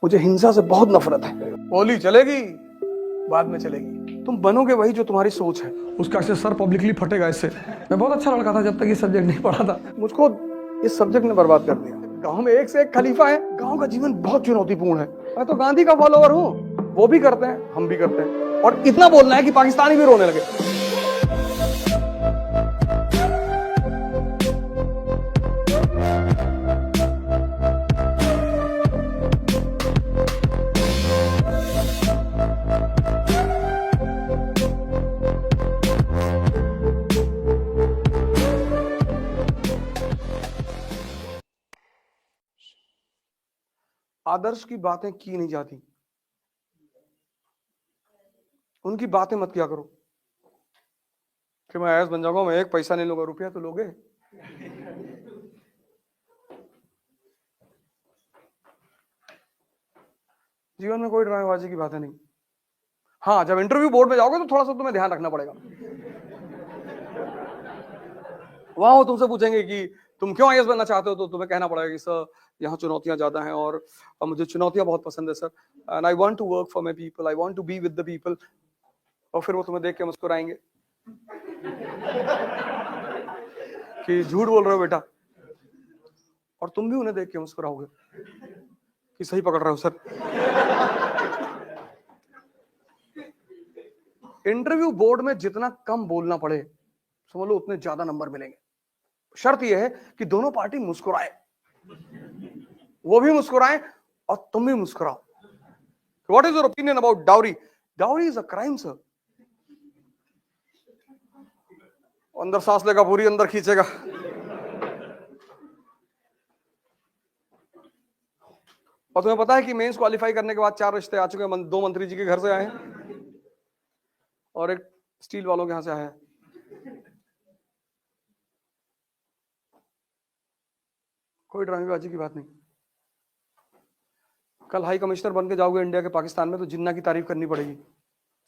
मुझे हिंसा से बहुत नफरत है। होली चलेगी, बाद में चलेगी। तुम बनोगे वही जो तुम्हारी सोच है। उसका ऐसे सर पब्लिकली फटेगा इससे। मैं बहुत अच्छा लड़का था जब तक ये सब्जेक्ट नहीं पढ़ा था। मुझको इस सब्जेक्ट ने बर्बाद कर दिया। गांव में एक से एक खलीफा है। गांव का जीवन बहुत चुनौतीपूर्ण है। मैं तो गांधी का फॉलोवर हूँ। वो भी करते हैं, हम भी करते हैं, और इतना बोलना है कि पाकिस्तानी भी रोने लगे। आदर्श की बातें की नहीं जाती, उनकी बातें मत किया करो कि मैं ऐस बन जाऊंगा, मैं एक पैसा नहीं लूंगा। रुपया तो लोगे। जीवन में कोई ड्रामेबाजी की बातें नहीं। हाँ, जब इंटरव्यू बोर्ड में जाओगे तो थोड़ा सा तुम्हें ध्यान रखना पड़ेगा। वहां वो तुमसे पूछेंगे कि तुम क्यों आईएएस बनना चाहते हो, तो तुम्हें कहना पड़ेगा कि सर यहाँ चुनौतियां ज्यादा हैं और मुझे चुनौतियां बहुत पसंद है sir, and I want to work for my people, I want to be with the people. और फिर वो तुम्हें देख के मुस्कुराएंगे कि झूठ बोल रहे हो बेटा, और तुम भी उन्हें देख के मुस्कुराओगे कि सही पकड़ रहे हो सर। इंटरव्यू बोर्ड में जितना कम बोलना पड़े, समझ लो उतने ज्यादा नंबर मिलेंगे। शर्त यह है कि दोनों पार्टी मुस्कुराए, वो भी मुस्कुराए और तुम भी मुस्कुराओ। What is your opinion about dowry? Dowry is a crime sir. अंदर सांस लेगा, पूरी अंदर खींचेगा। और तुम्हें पता है कि मेंस क्वालिफाई करने के बाद 4 रिश्ते आ चुके हैं। 2 मंत्री जी के घर से आए हैं और एक स्टील वालों के यहां से आया है। कोई ड्रामेबाजी की बात नहीं। कल हाई कमिश्नर बन के जाओगे इंडिया के पाकिस्तान में, तो जिन्ना की तारीफ करनी पड़ेगी।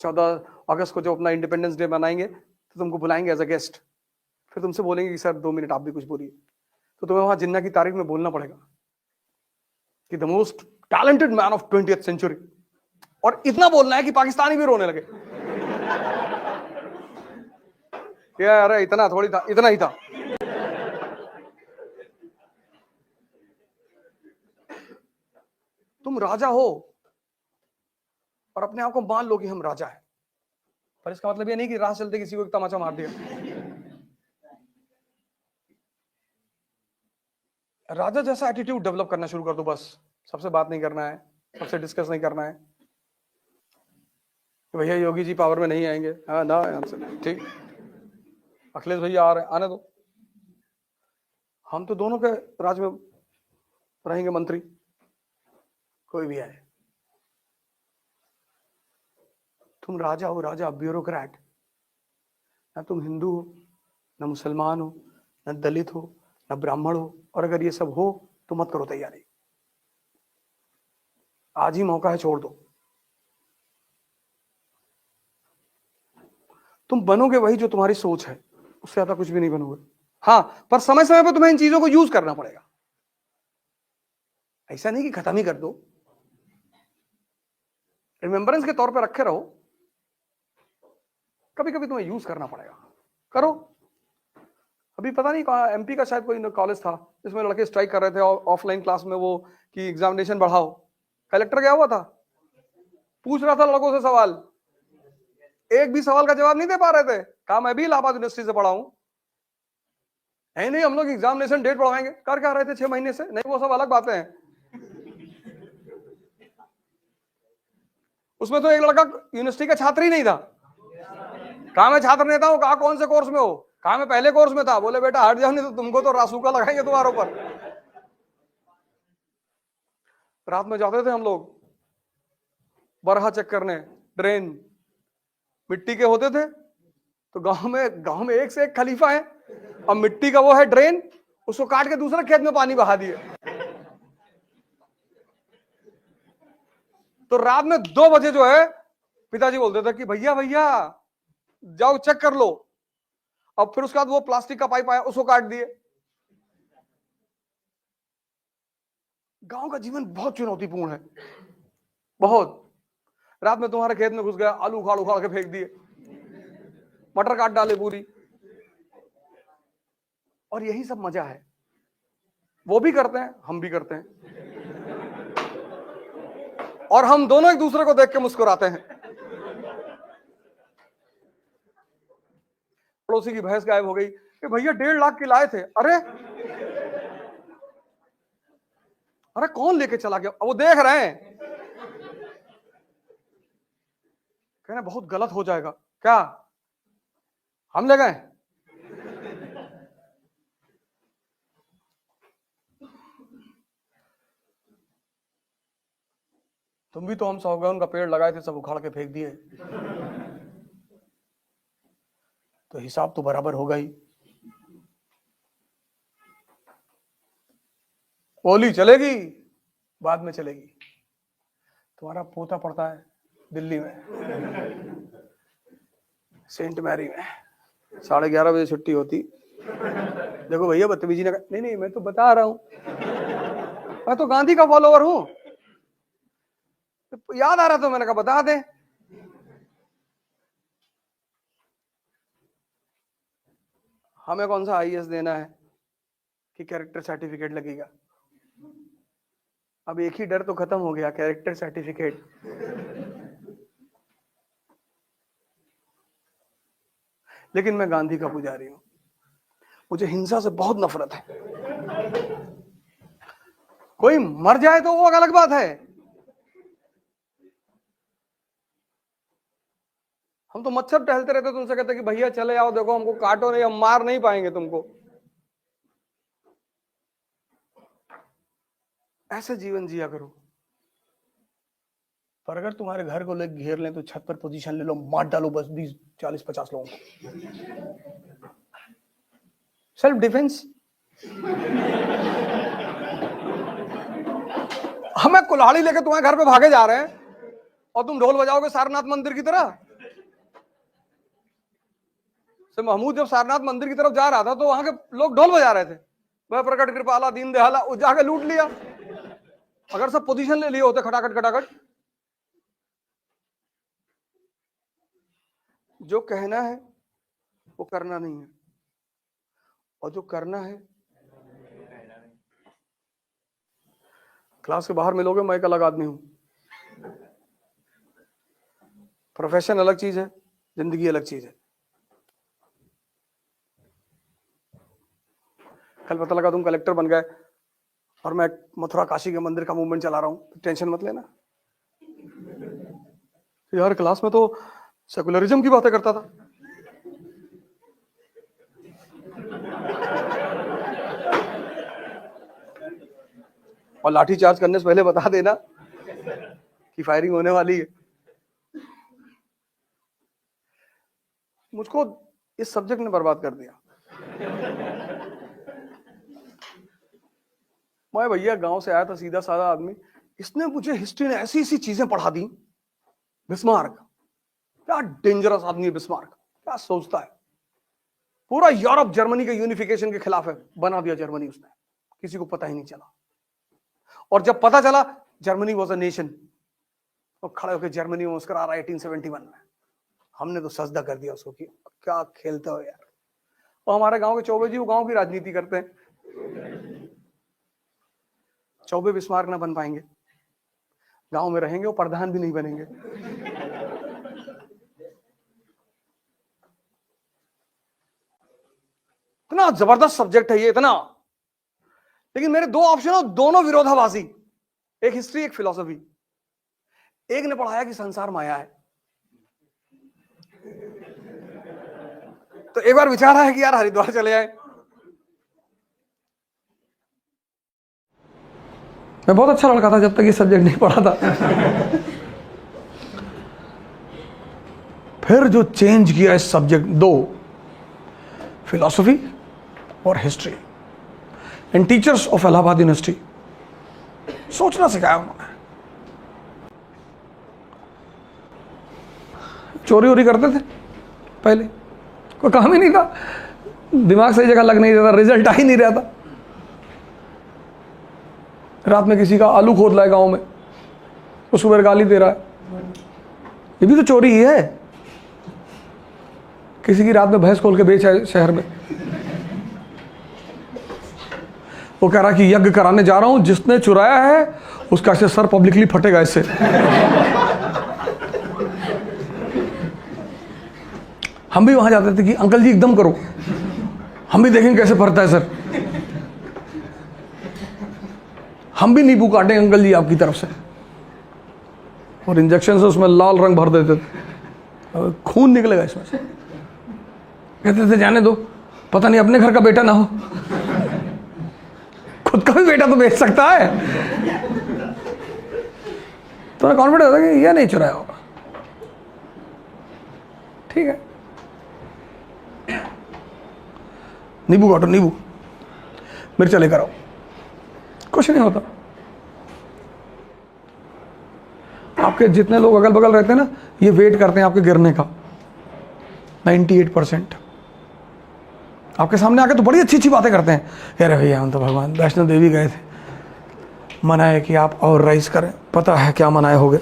14 अगस्त को जो अपना इंडिपेंडेंस डे मनाएंगे तो तुमको बुलाएंगे एज अ गेस्ट। फिर तुमसे बोलेंगे कि सर 2 मिनट आप भी कुछ बोलिए, तो तुम्हें वहां जिन्ना की तारीफ में बोलना पड़ेगा कि the most talented man of 20th century, और इतना बोलना है कि पाकिस्तानी भी रोने लगे। अरे इतना थोड़ी था, इतना ही था। तुम राजा हो और अपने आप को मान लो कि हम राजा हैं, पर इसका मतलब ये नहीं कि राह चलते किसी को एक तमाचा मार दिया। राजा जैसा एटीट्यूड डेवलप करना शुरू कर दो बस। सबसे बात नहीं करना है, सबसे डिस्कस नहीं करना है। भैया योगी जी पावर में नहीं आएंगे, हाँ ना हमसे ठीक, अखिलेश भैया आ रहे, आने दो, हम तो दोनों के राज में रहेंगे मंत्री, कोई भी आए। तुम राजा हो, राजा ब्यूरोक्रेट। ना तुम हिंदू हो, ना मुसलमान हो, ना दलित हो, ना ब्राह्मण हो, और अगर ये सब हो तो मत करो तैयारी। आज ही मौका है, छोड़ दो। तुम बनोगे वही जो तुम्हारी सोच है, उससे ज्यादा कुछ भी नहीं बनोगे। हाँ, पर समय समय पर तुम्हें इन चीजों को यूज करना पड़ेगा। ऐसा नहीं कि खत्म ही कर दो, रिमेम्बरेंस के तौर पर रखे रहो। कभी कभी तुम्हें यूज करना पड़ेगा, करो। अभी पता नहीं कहा, एमपी का शायद कोई कॉलेज था जिसमें लड़के स्ट्राइक कर रहे थे ऑफलाइन क्लास में, वो कि एग्जामिनेशन बढ़ाओ। कलेक्टर गया हुआ था, पूछ रहा था लड़कों से सवाल, एक भी सवाल का जवाब नहीं दे पा रहे थे। कहा मैं भी इलाहाबाद यूनिवर्सिटी से पढ़ा हूं, है नहीं हम लोग एग्जामिनेशन डेट बढ़वाएंगे। कर क्या रहे थे 6 महीने से? नहीं, वो सब अलग बातें हैं। उसमें तो एक लड़का यूनिवर्सिटी का छात्र ही नहीं था। कहा मैं छात्र नेता हूं। कहा कौन से कोर्स में हो? कहा मैं पहले कोर्स में था। बोले बेटा हट जाओ, नहीं तो तुमको तो रासूका लगाएंगे तुम्हारे ऊपर। रात में जाते थे हम लोग बरहा चेक करने, ड्रेन मिट्टी के होते थे, तो गांव में एक से एक खलीफा है, अब मिट्टी का वो है ड्रेन, उसको काट के दूसरे खेत में पानी बहा दिए। तो रात में 2 बजे जो है पिताजी बोलते थे कि भैया भैया जाओ चेक कर लो। अब फिर उसके बाद वो प्लास्टिक का पाइप आया, उसको काट दिए। गांव का जीवन बहुत चुनौतीपूर्ण है, बहुत। रात में तुम्हारे खेत में घुस गया, आलू उखाड़ उखाड़ के फेंक दिए, मटर काट डाले पूरी, और यही सब मजा है। वो भी करते हैं, हम भी करते हैं, और हम दोनों एक दूसरे को देख के मुस्कुराते हैं। पड़ोसी की भैंस गायब हो गई कि भैया 1.5 लाख की लाए थे। अरे अरे कौन लेके चला गया? वो देख रहे हैं, कहना बहुत गलत हो जाएगा। क्या हम ले गए? तुम भी तो हम सागौन का पेड़ लगाए थे, सब उखाड़ के फेंक दिए, तो हिसाब तो बराबर होगा ही। बोली चलेगी, बाद में चलेगी। तुम्हारा पोता पड़ता है दिल्ली में, सेंट मैरी में, 11:30 बजे छुट्टी होती। देखो भैया बदतमीजी ना कर। नहीं नहीं, मैं तो बता रहा हूं, मैं तो गांधी का फॉलोवर हूं। याद आ रहा तो मैंने कहा बता दे। हमें कौन सा आईएएस देना है कि कैरेक्टर सर्टिफिकेट लगेगा? अब एक ही डर तो खत्म हो गया, कैरेक्टर सर्टिफिकेट। लेकिन मैं गांधी का पुजारी हूं, मुझे हिंसा से बहुत नफरत है। कोई मर जाए तो वो अलग बात है, हम तो मच्छर टहलते रहते, तुमसे कहते कि भैया चले आओ, देखो हमको काटो नहीं, हम मार नहीं पाएंगे तुमको। ऐसे जीवन जिया करो। पर अगर तुम्हारे घर को लोग घेर लें तो छत पर पोजीशन ले लो, मार डालो बस 20, 40, 50 लोगों को। Self defence. हमें कुल्हाड़ी लेके तुम्हारे घर पे भागे जा रहे हैं और तुम ढोल बजाओगे सारनाथ मंदिर की तरह। महमूद जब सारनाथ मंदिर की तरफ जा रहा था तो वहां के लोग ढोल बजा रहे थे, वह प्रकट कृपाला दीन दयाला, वो जाके लूट लिया। अगर सब पोजीशन ले लिए होते खटाखट खटाखट। जो कहना है वो करना नहीं है, और जो करना है, क्लास के बाहर मिलोगे, मैं एक अलग आदमी हूं। प्रोफेशन अलग चीज है, जिंदगी अलग चीज है। कल पता लगा तुम कलेक्टर बन गए और मैं मथुरा काशी के मंदिर का मूवमेंट चला रहा हूं, तो टेंशन मत लेना यार, क्लास में तो सेकुलरिज्म की बातें करता था। और लाठी चार्ज करने से पहले बता देना कि फायरिंग होने वाली है। मुझको इस सब्जेक्ट ने बर्बाद कर दिया। मैं भैया गांव से आया था, सीधा साधा आदमी, इसने मुझे हिस्ट्री ने ऐसी ऐसी चीजें पढ़ा दी। बिस्मार्क, क्या डेंजरस आदमी है बिस्मार्क, क्या सोचता है, पूरा यूरोप जर्मनी के यूनिफिकेशन के खिलाफ है, बना दिया जर्मनी उसने, किसी को पता ही नहीं चला। और जब पता चला जर्मनी वॉज अ नेशन, तो खड़े होकर जर्मनी में मुस्कुरा रहा है 1871 में। हमने तो सजदा कर दिया उसको कि क्या खेलते हो यार। और हमारे गांव के चौबे जी वो गांव की राजनीति करते हैं। चौबे बिस्मार्क ना बन पाएंगे, गांव में रहेंगे, वो प्रधान भी नहीं बनेंगे। इतना जबरदस्त सब्जेक्ट है ये, इतना। लेकिन मेरे दो ऑप्शन हो, दोनों विरोधाभासी, एक हिस्ट्री एक फिलॉसफी। एक ने पढ़ाया कि संसार माया है, तो एक बार विचार आया कि यार हरिद्वार चले आए। मैं बहुत अच्छा लड़का था जब तक ये सब्जेक्ट नहीं पढ़ा था। फिर जो चेंज किया इस सब्जेक्ट, दो, फिलॉसफी और history, and teachers of Allahabad university, सोचना सिखाया उन्होंने। चोरी वोरी करते थे पहले, कोई काम ही नहीं था, दिमाग सही जगह लग नहीं रहा था, रिजल्ट आ ही नहीं रहा था। रात में किसी का आलू खोद लाए गाँव में, वो सुबह गाली दे रहा है, ये भी तो चोरी ही है। किसी की रात में भैंस खोल के बेच है शहर में, वो कह रहा कि यज्ञ कराने जा रहा हूं, जिसने चुराया है उसका ऐसे सर पब्लिकली फटेगा इससे। हम भी वहां जाते थे कि अंकल जी एकदम करो, हम भी देखेंगे कैसे फटता है सर, हम भी नींबू काटेंगे अंकल जी आपकी तरफ से, और इंजेक्शन से उसमें लाल रंग भर देते थे, खून निकलेगा इसमें से। कहते थे जाने दो, पता नहीं अपने घर का बेटा ना हो, खुद का भी बेटा तो बेच सकता है। तो कॉन्फिडेंस होता है कि यह नहीं चुराया होगा। ठीक है, नींबू काटो, नींबू मिर्चा लेकर आओ, कुछ नहीं होता। आपके जितने लोग अगल बगल रहते हैं ना, ये वेट करते हैं आपके गिरने का। 98% आपके सामने आके तो बड़ी अच्छी अच्छी बातें करते हैं, अरे भैया हम तो भगवान वैष्णो देवी गए थे, मना है कि आप और राइज करें, पता है क्या मनाए होगे।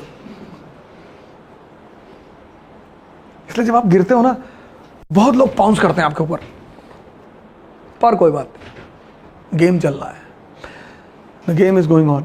इसलिए जब आप गिरते हो ना, बहुत लोग पाउंस करते हैं आपके ऊपर, पर कोई बात नहीं, गेम चल रहा है, the game is going on.